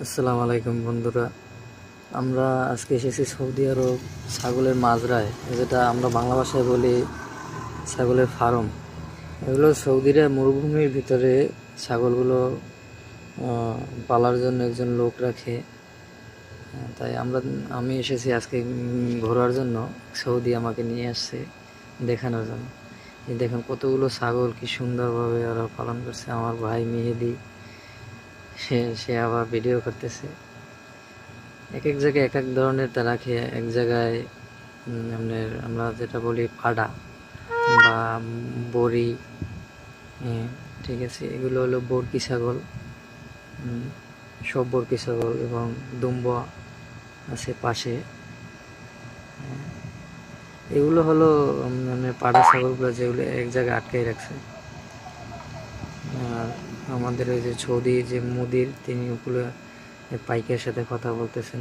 আসসালামু আলাইকুম বন্ধুরা। আমরা আজকে এসেছি সৌদি আরব ছাগলের মাজরায়, যেটা আমরা বাংলা ভাষায় বলি ছাগলের ফার্ম। এগুলো সৌদিরা মরুভূমির ভিতরে ছাগলগুলো পালার জন্য একজন লোক রাখে। তাই আমি এসেছি আজকে ঘোরার জন্য। সৌদি আমাকে নিয়ে আসছে দেখানোর জন্য। এই দেখুন কতগুলো ছাগল কি সুন্দরভাবে ওরা পালন করছে। আমার ভাই মেহেদি সে সে আবার ভিডিও করতেছে। এক এক জায়গায় এক এক ধরনের তারা খেয়ে, এক জায়গায় আপনার আমরা যেটা বলি পাডা বা বড়ি। হ্যাঁ, ঠিক আছে, এগুলো হলো বরকি ছাগল। সব বরকি ছাগল এবং দুম্বা আছে পাশে। এগুলো হলো মানে পাড়া ছাগলগুলো, যেগুলো এক জায়গায় আটকাই রাখছে। আর আমাদের ওই যে সৌদি যে মুদির, তিনি ওগুলো পাইকের সাথে কথা বলতেছেন।